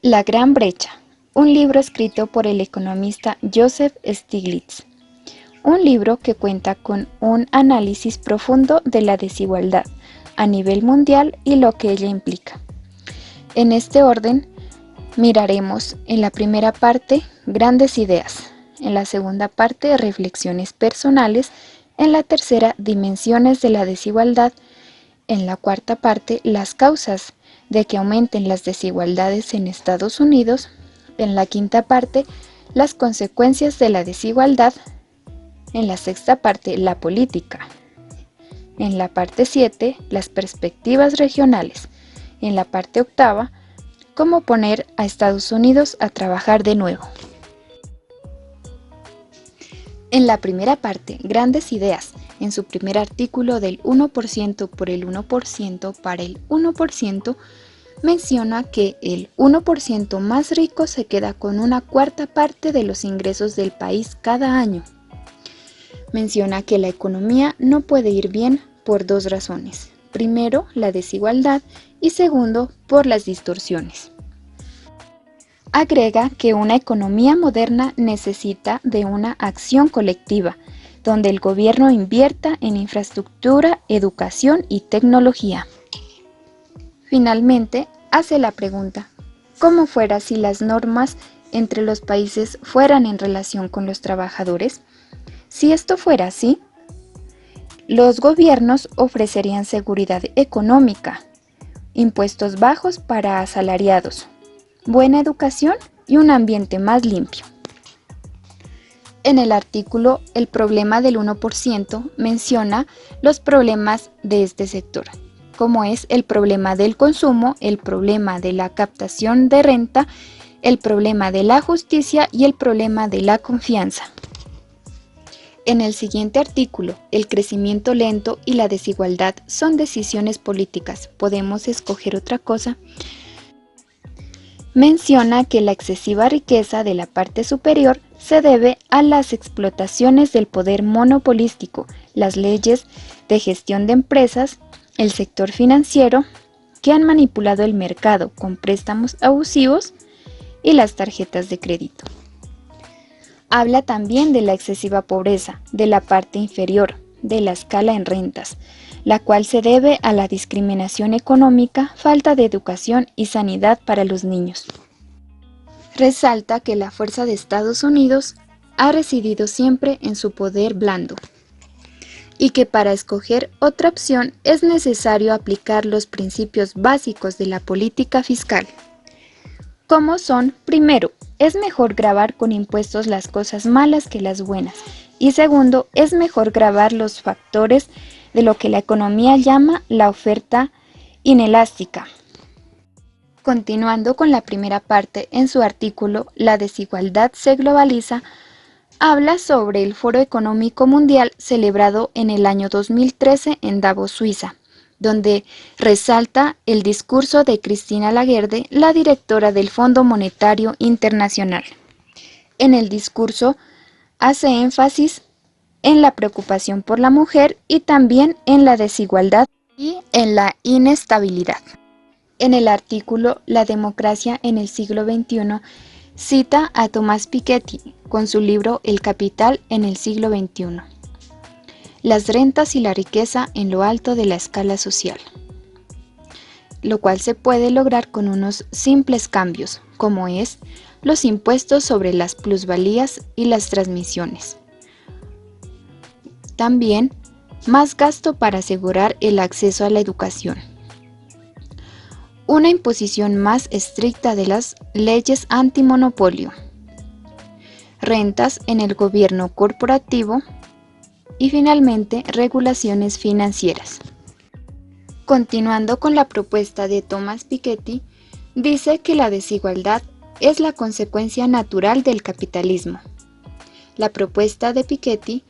La Gran Brecha, un libro escrito por el economista Joseph Stiglitz. Un libro que cuenta con un análisis profundo de la desigualdad a nivel mundial y lo que ella implica. En este orden, miraremos en la primera parte grandes ideas, en la segunda parte reflexiones personales, en la tercera dimensiones de la desigualdad, en la cuarta parte las causas de que aumenten las desigualdades en Estados Unidos, en la quinta parte las consecuencias de la desigualdad, en la sexta parte la política, en la parte 7 las perspectivas regionales, en la parte octava cómo poner a Estados Unidos a trabajar de nuevo. En la primera parte, Grandes Ideas, en su primer artículo del 1% por el 1% para el 1%, menciona que el 1% más rico se queda con una cuarta parte de los ingresos del país cada año. Menciona que la economía no puede ir bien por dos razones. Primero, la desigualdad y segundo, por las distorsiones. Agrega que una economía moderna necesita de una acción colectiva, donde el gobierno invierta en infraestructura, educación y tecnología. Finalmente, hace la pregunta, ¿cómo fuera si las normas entre los países fueran en relación con los trabajadores? Si esto fuera así, los gobiernos ofrecerían seguridad económica, impuestos bajos para asalariados, buena educación y un ambiente más limpio. En el artículo El problema del 1% menciona los problemas de este sector, como es el problema del consumo, el problema de la captación de renta, el problema de la justicia y el problema de la confianza. En el siguiente artículo, el crecimiento lento y la desigualdad son decisiones políticas. ¿Podemos escoger otra cosa? Menciona que la excesiva riqueza de la parte superior se debe a las explotaciones del poder monopolístico, las leyes de gestión de empresas, el sector financiero, que han manipulado el mercado con préstamos abusivos y las tarjetas de crédito. Habla también de la excesiva pobreza de la parte inferior de la escala en rentas, la cual se debe a la discriminación económica, falta de educación y sanidad para los niños. Resalta que la fuerza de Estados Unidos ha residido siempre en su poder blando y que para escoger otra opción es necesario aplicar los principios básicos de la política fiscal, como son, primero, es mejor gravar con impuestos las cosas malas que las buenas, y segundo, es mejor gravar los factores de lo que la economía llama la oferta inelástica. Continuando con la primera parte, en su artículo La desigualdad se globaliza, habla sobre el Foro Económico Mundial celebrado en el año 2013 en Davos, Suiza, donde resalta el discurso de Christine Lagarde, la directora del Fondo Monetario Internacional. En el discurso hace énfasis en la preocupación por la mujer y también en la desigualdad y en la inestabilidad. En el artículo La democracia en el siglo XXI cita a Thomas Piketty con su libro El capital en el siglo XXI. Las rentas y la riqueza en lo alto de la escala social, lo cual se puede lograr con unos simples cambios, como es los impuestos sobre las plusvalías y las transmisiones. También, más gasto para asegurar el acceso a la educación. Una imposición más estricta de las leyes antimonopolio. Rentas en el gobierno corporativo. Y finalmente, regulaciones financieras. Continuando con la propuesta de Thomas Piketty, dice que la desigualdad es la consecuencia natural del capitalismo. La propuesta de Piketty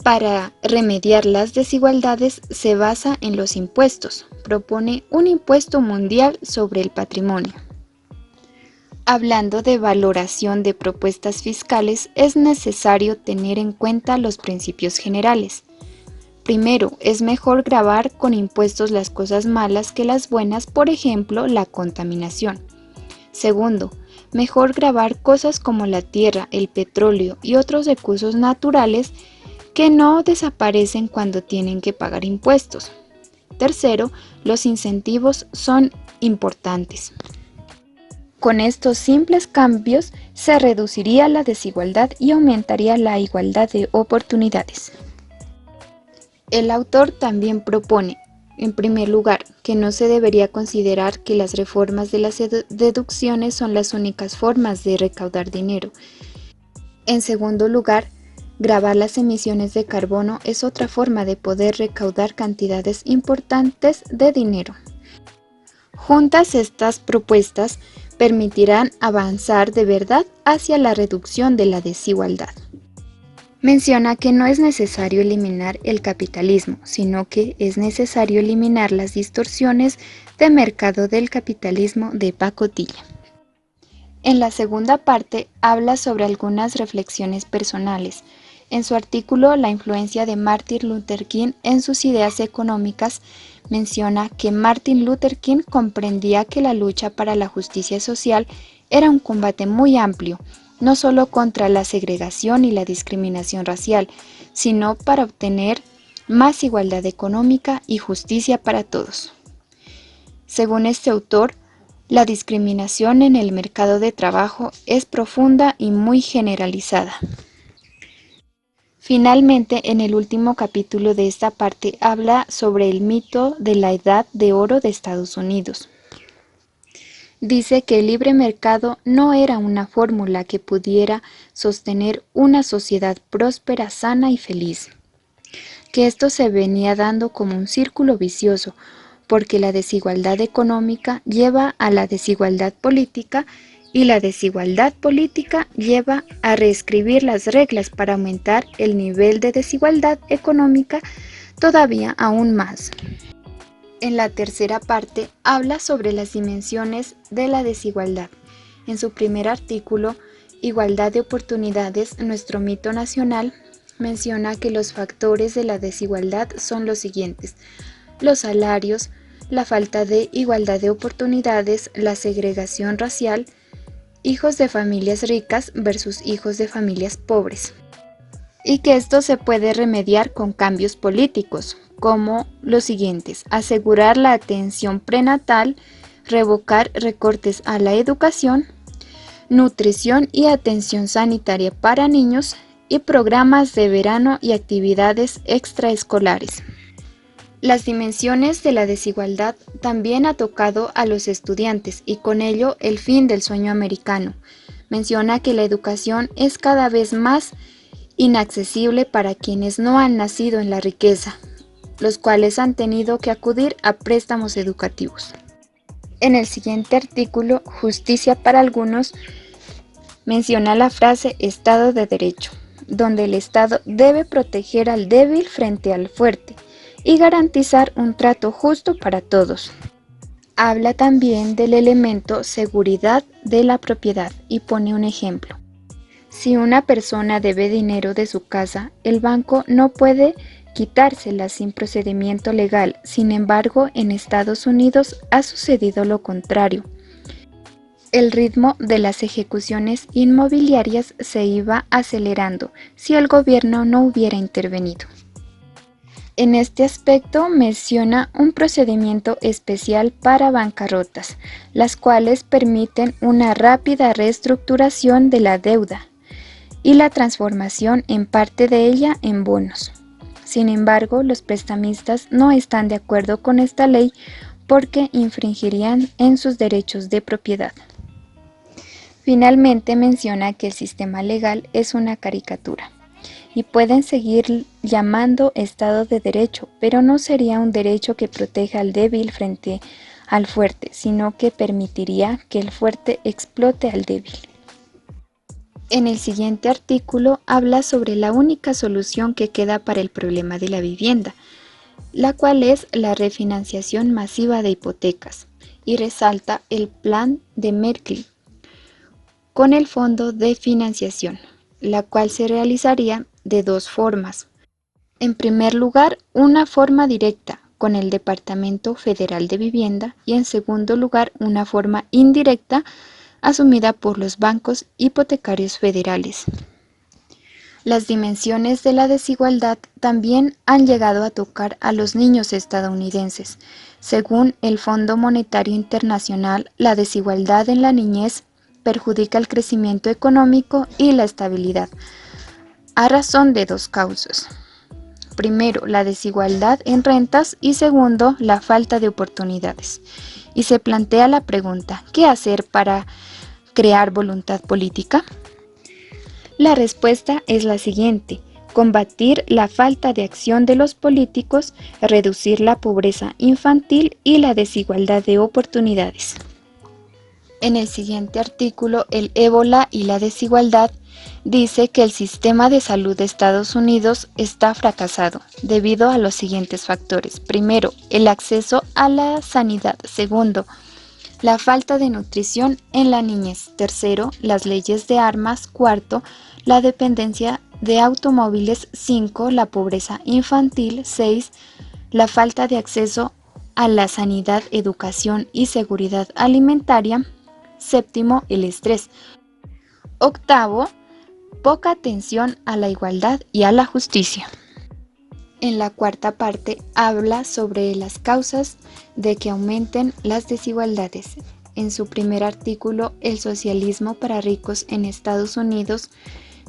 para remediar las desigualdades se basa en los impuestos. Propone un impuesto mundial sobre el patrimonio. Hablando de valoración de propuestas fiscales, es necesario tener en cuenta los principios generales. Primero, es mejor gravar con impuestos las cosas malas que las buenas, por ejemplo, la contaminación. Segundo, mejor grabar cosas como la tierra, el petróleo y otros recursos naturales que no desaparecen cuando tienen que pagar impuestos. Tercero, los incentivos son importantes. Con estos simples cambios se reduciría la desigualdad y aumentaría la igualdad de oportunidades. El autor también propone, en primer lugar, que no se debería considerar que las reformas de las deducciones son las únicas formas de recaudar dinero. En segundo lugar, gravar las emisiones de carbono es otra forma de poder recaudar cantidades importantes de dinero. Juntas estas propuestas permitirán avanzar de verdad hacia la reducción de la desigualdad. Menciona que no es necesario eliminar el capitalismo, sino que es necesario eliminar las distorsiones de mercado del capitalismo de pacotilla. En la segunda parte habla sobre algunas reflexiones personales. En su artículo La influencia de Martin Luther King en sus ideas económicas, menciona que Martin Luther King comprendía que la lucha para la justicia social era un combate muy amplio, no solo contra la segregación y la discriminación racial, sino para obtener más igualdad económica y justicia para todos. Según este autor, la discriminación en el mercado de trabajo es profunda y muy generalizada. Finalmente, en el último capítulo de esta parte habla sobre el mito de la Edad de Oro de Estados Unidos. Dice que el libre mercado no era una fórmula que pudiera sostener una sociedad próspera, sana y feliz, que esto se venía dando como un círculo vicioso, porque la desigualdad económica lleva a la desigualdad política y la desigualdad política lleva a reescribir las reglas para aumentar el nivel de desigualdad económica todavía aún más. En la tercera parte habla sobre las dimensiones de la desigualdad. En su primer artículo, Igualdad de oportunidades, nuestro mito nacional, menciona que los factores de la desigualdad son los siguientes: los salarios, la falta de igualdad de oportunidades, la segregación racial, hijos de familias ricas versus hijos de familias pobres, y que esto se puede remediar con cambios políticos, como los siguientes: asegurar la atención prenatal, revocar recortes a la educación, nutrición y atención sanitaria para niños, y programas de verano y actividades extraescolares. Las dimensiones de la desigualdad también ha tocado a los estudiantes y con ello el fin del sueño americano. Menciona que la educación es cada vez más inaccesible para quienes no han nacido en la riqueza, los cuales han tenido que acudir a préstamos educativos. En el siguiente artículo, Justicia para algunos, menciona la frase Estado de Derecho, donde el Estado debe proteger al débil frente al fuerte y garantizar un trato justo para todos. Habla también del elemento seguridad de la propiedad y pone un ejemplo. Si una persona debe dinero de su casa, el banco no puede quitársela sin procedimiento legal. Sin embargo, en Estados Unidos ha sucedido lo contrario. El ritmo de las ejecuciones inmobiliarias se iba acelerando si el gobierno no hubiera intervenido. En este aspecto menciona un procedimiento especial para bancarrotas, las cuales permiten una rápida reestructuración de la deuda y la transformación en parte de ella en bonos. Sin embargo, los prestamistas no están de acuerdo con esta ley porque infringirían en sus derechos de propiedad. Finalmente menciona que el sistema legal es una caricatura y pueden seguir llamando Estado de Derecho, pero no sería un derecho que proteja al débil frente al fuerte, sino que permitiría que el fuerte explote al débil. En el siguiente artículo habla sobre la única solución que queda para el problema de la vivienda, la cual es la refinanciación masiva de hipotecas, y resalta el plan de Merkel con el Fondo de Financiación, la cual se realizaría de dos formas. En primer lugar, una forma directa con el Departamento Federal de Vivienda y en segundo lugar, una forma indirecta asumida por los bancos hipotecarios federales. Las dimensiones de la desigualdad también han llegado a tocar a los niños estadounidenses. Según el Fondo Monetario Internacional, la desigualdad en la niñez perjudica el crecimiento económico y la estabilidad, a razón de dos causas. Primero, la desigualdad en rentas y segundo, la falta de oportunidades. Y se plantea la pregunta, ¿qué hacer para crear voluntad política? La respuesta es la siguiente: combatir la falta de acción de los políticos, reducir la pobreza infantil y la desigualdad de oportunidades. En el siguiente artículo, el ébola y la desigualdad, dice que el sistema de salud de Estados Unidos está fracasado debido a los siguientes factores. Primero, el acceso a la sanidad. Segundo, la falta de nutrición en la niñez. Tercero, las leyes de armas. Cuarto, la dependencia de automóviles. 5, la pobreza infantil. 6, la falta de acceso a la sanidad, educación y seguridad alimentaria. Séptimo, el estrés. Octavo, poca atención a la igualdad y a la justicia. En la cuarta parte habla sobre las causas de que aumenten las desigualdades. En su primer artículo, El socialismo para ricos en Estados Unidos,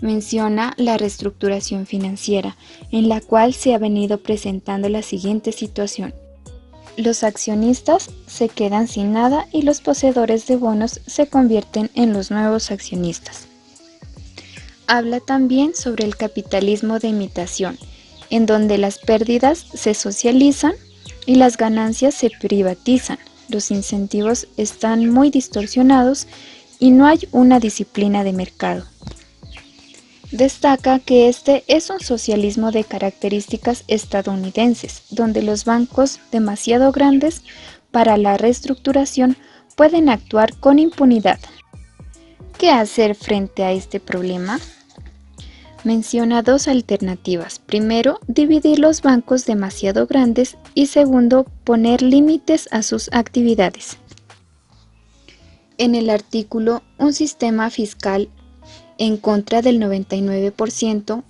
menciona la reestructuración financiera, en la cual se ha venido presentando la siguiente situación. Los accionistas se quedan sin nada y los poseedores de bonos se convierten en los nuevos accionistas. Habla también sobre el capitalismo de imitación, en donde las pérdidas se socializan y las ganancias se privatizan. Los incentivos están muy distorsionados y no hay una disciplina de mercado. Destaca que este es un socialismo de características estadounidenses, donde los bancos demasiado grandes para la reestructuración pueden actuar con impunidad. ¿Qué hacer frente a este problema? Menciona dos alternativas. Primero, dividir los bancos demasiado grandes y segundo, poner límites a sus actividades. En el artículo Un sistema fiscal en contra del 99%,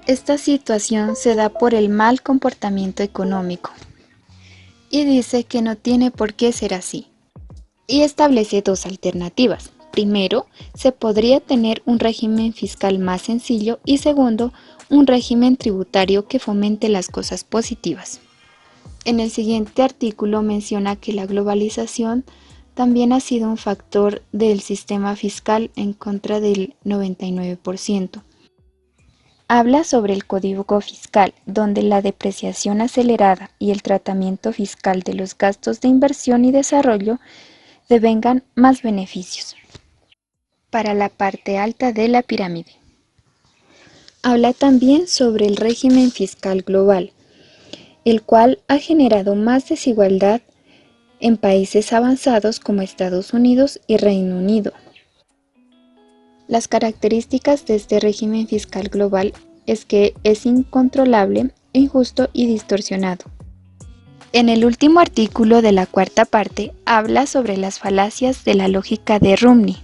esta situación se da por el mal comportamiento económico y dice que no tiene por qué ser así. Y establece dos alternativas. Primero, se podría tener un régimen fiscal más sencillo y segundo, un régimen tributario que fomente las cosas positivas. En el siguiente artículo menciona que la globalización también ha sido un factor del sistema fiscal en contra del 99%. Habla sobre el código fiscal, donde la depreciación acelerada y el tratamiento fiscal de los gastos de inversión y desarrollo devengan más beneficios para la parte alta de la pirámide. Habla también sobre el régimen fiscal global, el cual ha generado más desigualdad en países avanzados como Estados Unidos y Reino Unido. Las características de este régimen fiscal global es que es incontrolable, injusto y distorsionado. En el último artículo de la cuarta parte habla sobre las falacias de la lógica de Rumney,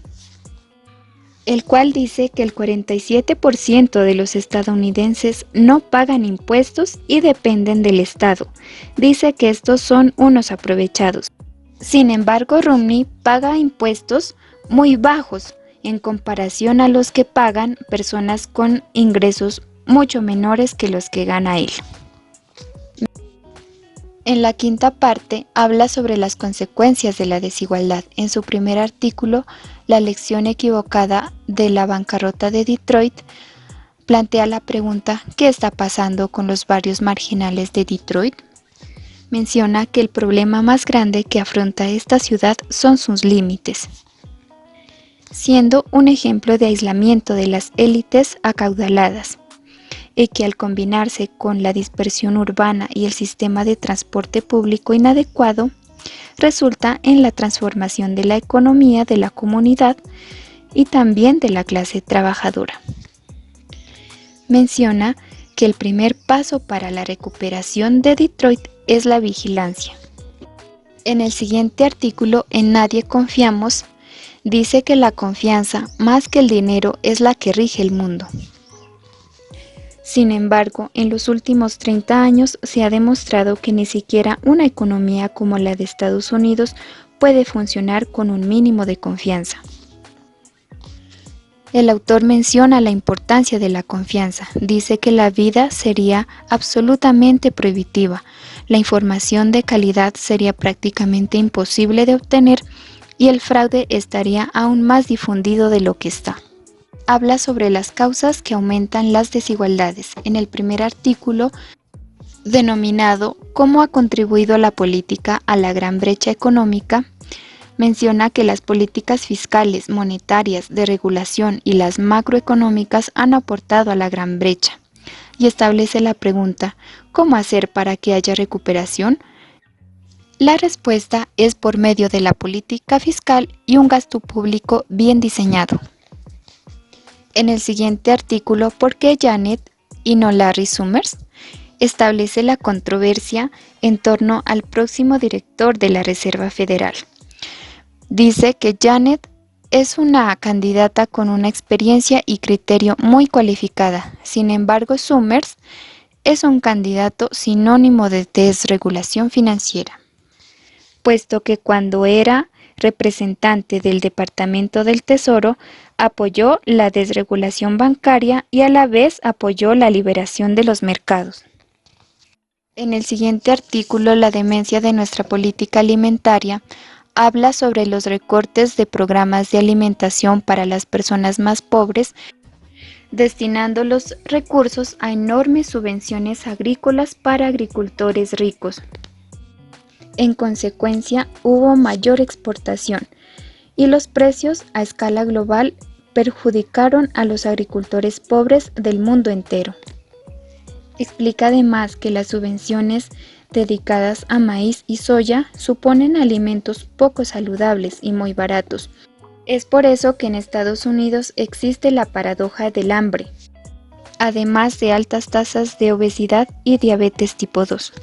el cual dice que el 47% de los estadounidenses no pagan impuestos y dependen del Estado. Dice que estos son unos aprovechados. Sin embargo, Rumney paga impuestos muy bajos en comparación a los que pagan personas con ingresos mucho menores que los que gana él. En la quinta parte habla sobre las consecuencias de la desigualdad. En su primer artículo, La lección equivocada de la bancarrota de Detroit, plantea la pregunta ¿qué está pasando con los barrios marginales de Detroit? Menciona que el problema más grande que afronta esta ciudad son sus límites, siendo un ejemplo de aislamiento de las élites acaudaladas, y que al combinarse con la dispersión urbana y el sistema de transporte público inadecuado, resulta en la transformación de la economía de la comunidad y también de la clase trabajadora. Menciona que el primer paso para la recuperación de Detroit es la vigilancia. En el siguiente artículo, En Nadie confiamos, Dice que la confianza, más que el dinero, es la que rige el mundo. Sin embargo, en los últimos 30 años se ha demostrado que ni siquiera una economía como la de Estados Unidos puede funcionar con un mínimo de confianza. El autor menciona la importancia de la confianza. Dice que la vida sería absolutamente prohibitiva, la información de calidad sería prácticamente imposible de obtener y el fraude estaría aún más difundido de lo que está. Habla sobre las causas que aumentan las desigualdades. En el primer artículo, denominado ¿Cómo ha contribuido la política a la gran brecha económica?, menciona que las políticas fiscales, monetarias, de regulación y las macroeconómicas han aportado a la gran brecha, y establece la pregunta ¿cómo hacer para que haya recuperación? La respuesta es por medio de la política fiscal y un gasto público bien diseñado. En el siguiente artículo, ¿por qué Janet y no Larry Summers?, establece la controversia en torno al próximo director de la Reserva Federal. Dice que Janet es una candidata con una experiencia y criterio muy cualificada. Sin embargo, Summers es un candidato sinónimo de desregulación financiera, puesto que cuando era representante del Departamento del Tesoro, apoyó la desregulación bancaria y a la vez apoyó la liberación de los mercados. En el siguiente artículo, La demencia de nuestra política alimentaria, habla sobre los recortes de programas de alimentación para las personas más pobres, destinando los recursos a enormes subvenciones agrícolas para agricultores ricos. En consecuencia, hubo mayor exportación y los precios a escala global perjudicaron a los agricultores pobres del mundo entero. Explica además que las subvenciones dedicadas a maíz y soya suponen alimentos poco saludables y muy baratos. Es por eso que en Estados Unidos existe la paradoja del hambre, además de altas tasas de obesidad y diabetes tipo 2.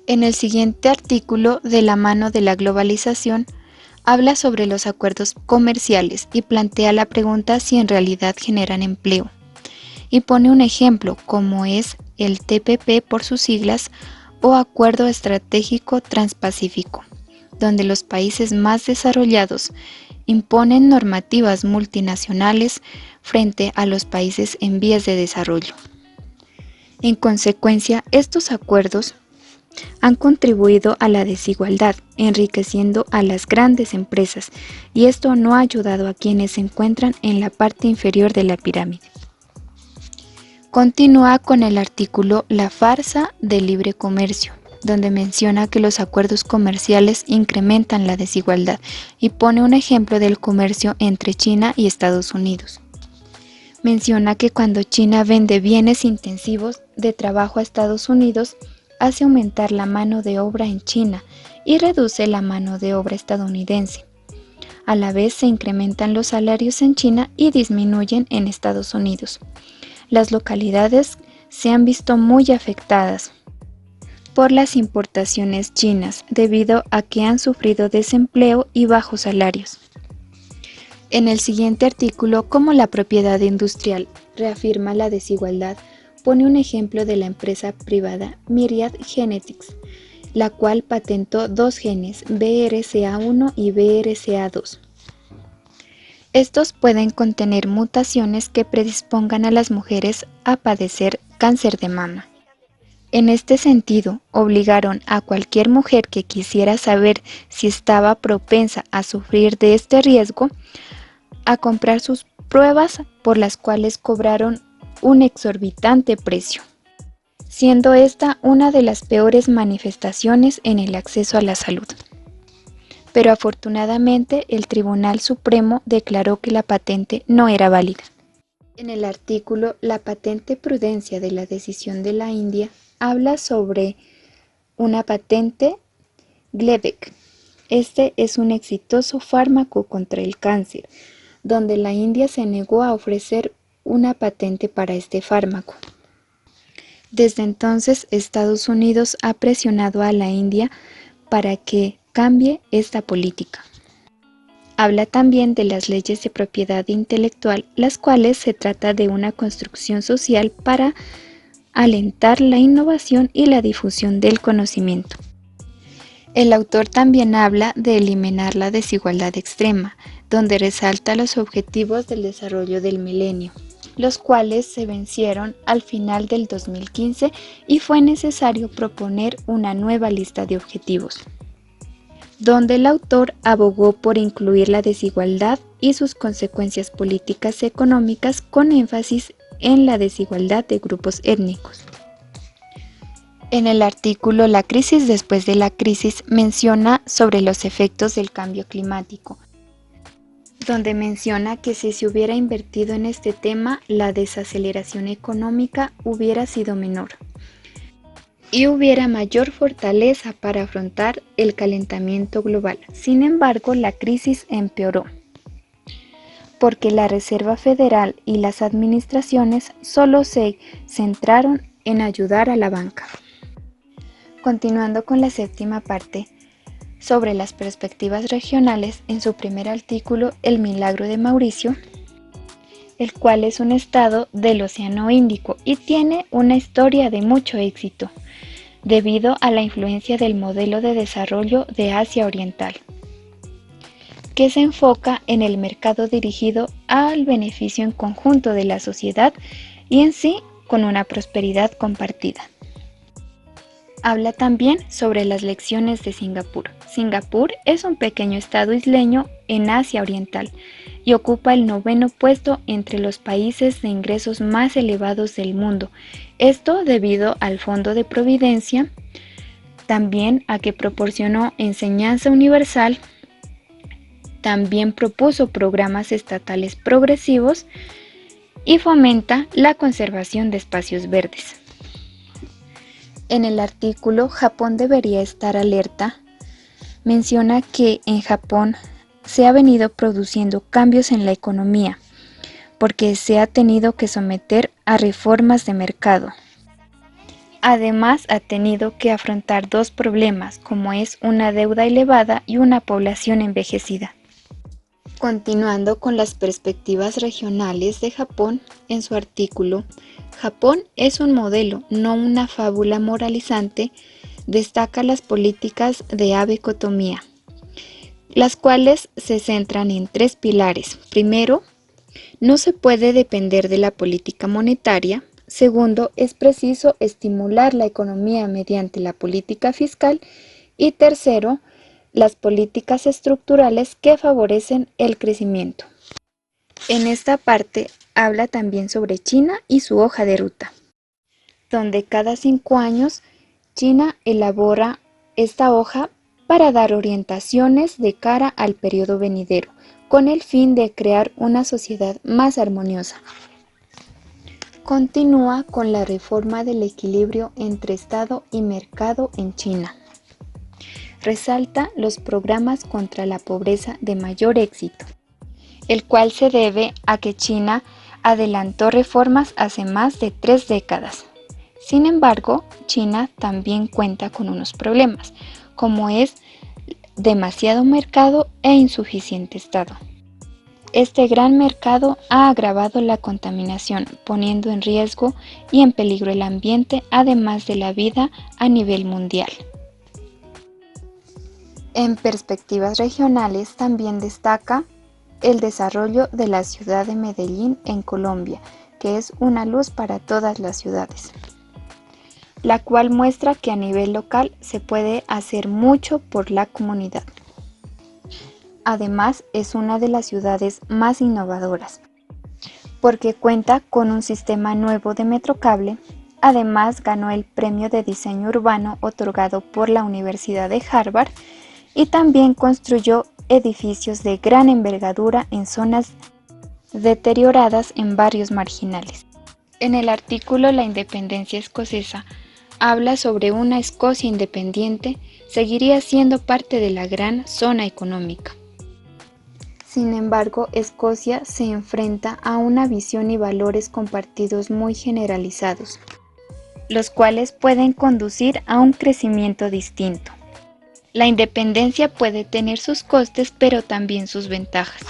En el siguiente artículo, De la mano de la globalización, habla sobre los acuerdos comerciales y plantea la pregunta si en realidad generan empleo. Y pone un ejemplo, como es el TPP por sus siglas, o Acuerdo Estratégico Transpacífico, donde los países más desarrollados imponen normativas multinacionales frente a los países en vías de desarrollo. En consecuencia, estos acuerdos han contribuido a la desigualdad, enriqueciendo a las grandes empresas, y esto no ha ayudado a quienes se encuentran en la parte inferior de la pirámide. Continúa con el artículo La farsa del libre comercio, donde menciona que los acuerdos comerciales incrementan la desigualdad y pone un ejemplo del comercio entre China y Estados Unidos. Menciona que cuando China vende bienes intensivos de trabajo a Estados Unidos, hace aumentar la mano de obra en China y reduce la mano de obra estadounidense. A la vez se incrementan los salarios en China y disminuyen en Estados Unidos. Las localidades se han visto muy afectadas por las importaciones chinas debido a que han sufrido desempleo y bajos salarios. En el siguiente artículo, Cómo la propiedad industrial reafirma la desigualdad, pone un ejemplo de la empresa privada Myriad Genetics, la cual patentó dos genes, BRCA1 y BRCA2. Estos pueden contener mutaciones que predispongan a las mujeres a padecer cáncer de mama. En este sentido, obligaron a cualquier mujer que quisiera saber si estaba propensa a sufrir de este riesgo a comprar sus pruebas, por las cuales cobraron un exorbitante precio, siendo esta una de las peores manifestaciones en el acceso a la salud. Pero afortunadamente el Tribunal Supremo declaró que la patente no era válida. En el artículo La patente prudencia de la decisión de la India, habla sobre una patente Gleevec. Este es un exitoso fármaco contra el cáncer, donde la India se negó a ofrecer una patente para este fármaco. Desde entonces, Estados Unidos ha presionado a la India para que cambie esta política. Habla también de las leyes de propiedad intelectual, las cuales se trata de una construcción social para alentar la innovación y la difusión del conocimiento. El autor también habla de eliminar la desigualdad extrema, donde resalta los objetivos del desarrollo del milenio, los cuales se vencieron al final del 2015 y fue necesario proponer una nueva lista de objetivos, donde el autor abogó por incluir la desigualdad y sus consecuencias políticas y económicas con énfasis en la desigualdad de grupos étnicos. En el artículo La crisis después de la crisis menciona sobre los efectos del cambio climático, donde menciona que si se hubiera invertido en este tema, la desaceleración económica hubiera sido menor y hubiera mayor fortaleza para afrontar el calentamiento global. Sin embargo, la crisis empeoró, porque la Reserva Federal y las administraciones solo se centraron en ayudar a la banca. Continuando con la séptima parte, sobre las perspectivas regionales, en su primer artículo, El milagro de Mauricio, el cual es un estado del Océano Índico y tiene una historia de mucho éxito, debido a la influencia del modelo de desarrollo de Asia Oriental, que se enfoca en el mercado dirigido al beneficio en conjunto de la sociedad y en sí con una prosperidad compartida. Habla también sobre las lecciones de Singapur. Singapur es un pequeño estado isleño en Asia Oriental y ocupa el 9º puesto entre los países de ingresos más elevados del mundo. Esto debido al Fondo de Providencia, también a que proporcionó enseñanza universal, también propuso programas estatales progresivos y fomenta la conservación de espacios verdes. En el artículo Japón debería estar alerta, menciona que en Japón se ha venido produciendo cambios en la economía, porque se ha tenido que someter a reformas de mercado. Además, ha tenido que afrontar dos problemas, como es una deuda elevada y una población envejecida. Continuando con las perspectivas regionales de Japón, en su artículo, Japón es un modelo, no una fábula moralizante, destaca las políticas de Abe las cuales se centran en 3 pilares. Primero, no se puede depender de la política monetaria. Segundo, es preciso estimular la economía mediante la política fiscal. Y tercero, las políticas estructurales que favorecen el crecimiento. En esta parte habla también sobre China y su hoja de ruta, donde cada 5 años China elabora esta hoja para dar orientaciones de cara al periodo venidero, con el fin de crear una sociedad más armoniosa. Continúa con la reforma del equilibrio entre Estado y mercado en China. Resalta los programas contra la pobreza de mayor éxito, el cual se debe a que China adelantó reformas hace más de 3 décadas. Sin embargo, China también cuenta con unos problemas, como es demasiado mercado e insuficiente Estado. Este gran mercado ha agravado la contaminación, poniendo en riesgo y en peligro el ambiente, además de la vida a nivel mundial. En perspectivas regionales también destaca el desarrollo de la ciudad de Medellín en Colombia, que es una luz para todas las ciudades, la cual muestra que a nivel local se puede hacer mucho por la comunidad. Además, es una de las ciudades más innovadoras, porque cuenta con un sistema nuevo de metrocable. Además, ganó el premio de diseño urbano otorgado por la Universidad de Harvard y también construyó edificios de gran envergadura en zonas deterioradas en barrios marginales. En el artículo La independencia escocesa habla sobre una Escocia independiente, seguiría siendo parte de la gran zona económica. Sin embargo, Escocia se enfrenta a una visión y valores compartidos muy generalizados, los cuales pueden conducir a un crecimiento distinto. La independencia puede tener sus costes, pero también sus ventajas.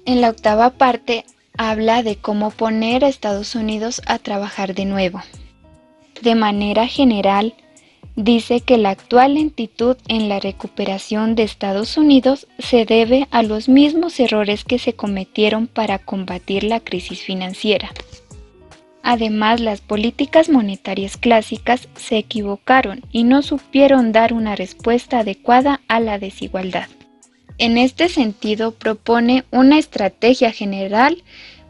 En la octava parte habla de cómo poner a Estados Unidos a trabajar de nuevo. De manera general, dice que la actual lentitud en la recuperación de Estados Unidos se debe a los mismos errores que se cometieron para combatir la crisis financiera. Además, las políticas monetarias clásicas se equivocaron y no supieron dar una respuesta adecuada a la desigualdad. En este sentido, propone una estrategia general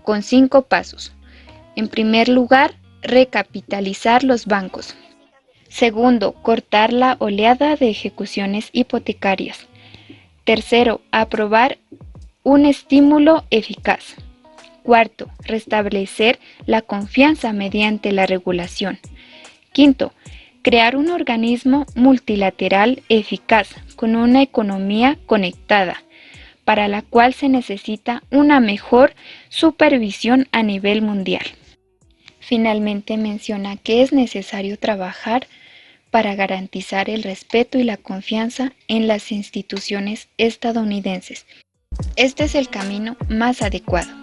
con 5 pasos. En primer lugar, recapitalizar los bancos. Segundo, cortar la oleada de ejecuciones hipotecarias. Tercero, aprobar un estímulo eficaz. Cuarto, restablecer la confianza mediante la regulación. Quinto, crear un organismo multilateral eficaz con una economía conectada, para la cual se necesita una mejor supervisión a nivel mundial. Finalmente menciona que es necesario trabajar para garantizar el respeto y la confianza en las instituciones estadounidenses. Este es el camino más adecuado.